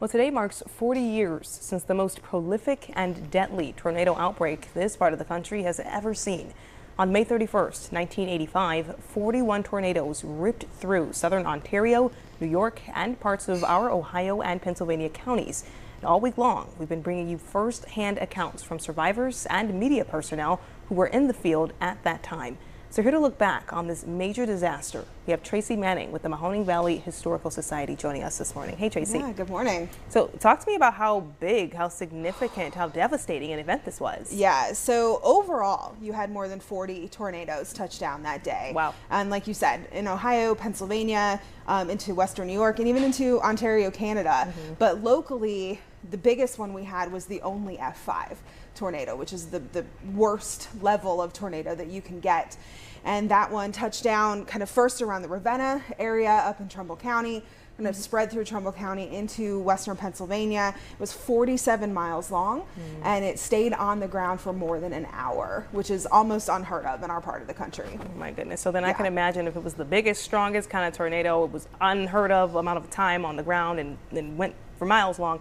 Well, today marks 40 years since the most prolific and deadly tornado outbreak this part of the country has ever seen. On May 31st, 1985, 41 tornadoes ripped through southern Ontario, New York, and parts of our Ohio and Pennsylvania counties. And all week long, we've been bringing you first-hand accounts from survivors and media personnel who were in the field at that time. So here to look back on this major disaster, we have Tracy Manning with the Mahoning Valley Historical Society joining us this morning. Hey, Tracy. Yeah, good morning. So talk to me about how big, how significant, how devastating an event this was. Yeah, so overall, you had more than 40 tornadoes touch down that day. Wow. And like you said, in Ohio, Pennsylvania, into Western New York, and even into Ontario, Canada. But locally, the biggest one we had was the only F5 tornado, which is the worst level of tornado that you can get. And that one touched down kind of first around the Ravenna area up in Trumbull County, kind of spread through Trumbull County into western Pennsylvania. It was 47 miles long, and it stayed on the ground for more than an hour, which is almost unheard of in our part of the country. Oh my goodness. So then I can imagine if it was the biggest, strongest kind of tornado, it was unheard of amount of time on the ground and then went for miles long.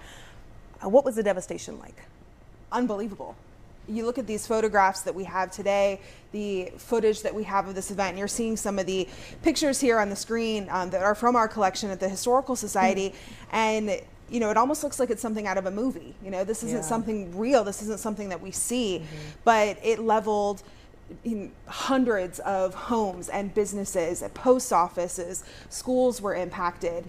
What was the devastation like? Unbelievable. You look at these photographs that we have today, the footage that we have of this event, and you're seeing some of the pictures here on the screen that are from our collection at the Historical Society. And you know, it almost looks like it's something out of a movie. You know, this isn't something real. This isn't something that we see, but it leveled in hundreds of homes and businesses, post offices, schools were impacted.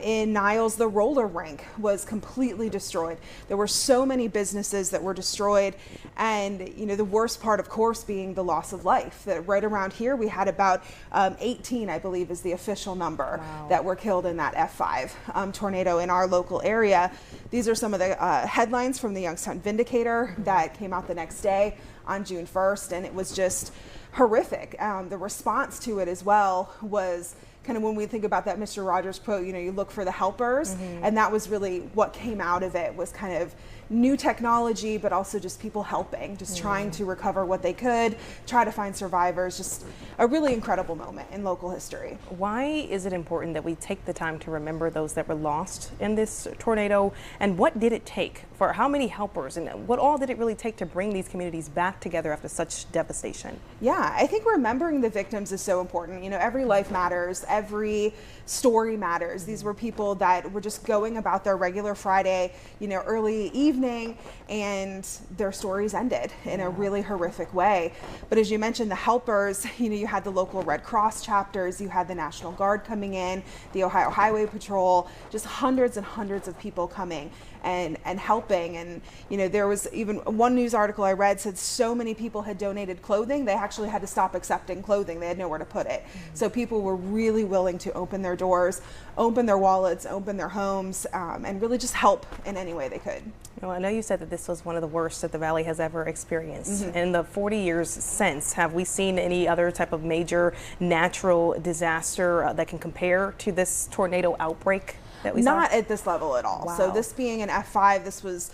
In Niles, the roller rink was completely destroyed. There were so many businesses that were destroyed, and you know, the worst part, of course, being the loss of life. That right around here, we had about 18, I believe, is the official number that were killed in that F5 tornado in our local area. These are some of the headlines from the Youngstown Vindicator that came out the next day on June 1st, and it was just horrific. The response to it as well was kind of, when we think about that Mr. Rogers quote, you know, you look for the helpers, and that was really what came out of it, was kind of new technology, but also just people helping, just trying to recover what they could, try to find survivors. Just a really incredible moment in local history. Why is it important that we take the time to remember those that were lost in this tornado? And what did it take for how many helpers, and what all did it really take to bring these communities back together after such devastation? Yeah, I think remembering the victims is so important. You know, every life matters, every story matters. These were people that were just going about their regular Friday, you know, early evening, and their stories ended in a really horrific way. But as you mentioned, the helpers, you know, you had the local Red Cross chapters, you had the National Guard coming in, the Ohio Highway Patrol, just hundreds and hundreds of people coming and helping. And you know, there was even one news article I read said so many people had donated clothing, they actually had to stop accepting clothing. They had nowhere to put it. So people were really willing to open their doors, open their wallets, open their homes, and really just help in any way they could. Well, I know you said that this was one of the worst that the Valley has ever experienced. In the 40 years since, have we seen any other type of major natural disaster that can compare to this tornado outbreak that we saw? Not at this level at all. Wow. So this being an F5, this was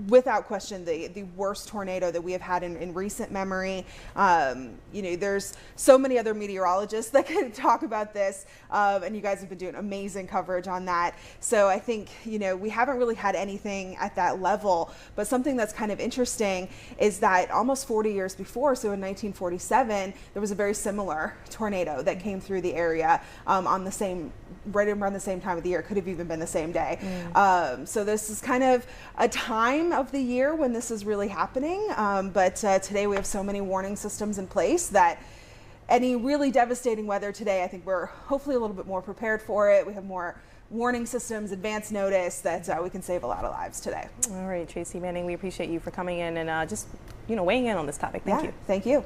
without question the worst tornado that we have had in recent memory. You know, there's so many other meteorologists that can talk about this, and you guys have been doing amazing coverage on that. So I think, you know, we haven't really had anything at that level, but something that's kind of interesting is that almost 40 years before, so in 1947, there was a very similar tornado that came through the area on the same, right around the same time of the year. Could have even been the same day. So this is kind of a time of the year when this is really happening, but today we have so many warning systems in place that any really devastating weather today, I think we're hopefully a little bit more prepared for it. We have more warning systems, advance notice, that we can save a lot of lives today. All right, Tracy Manning, we appreciate you for coming in and just, you know, weighing in on this topic. Thank you. Thank you.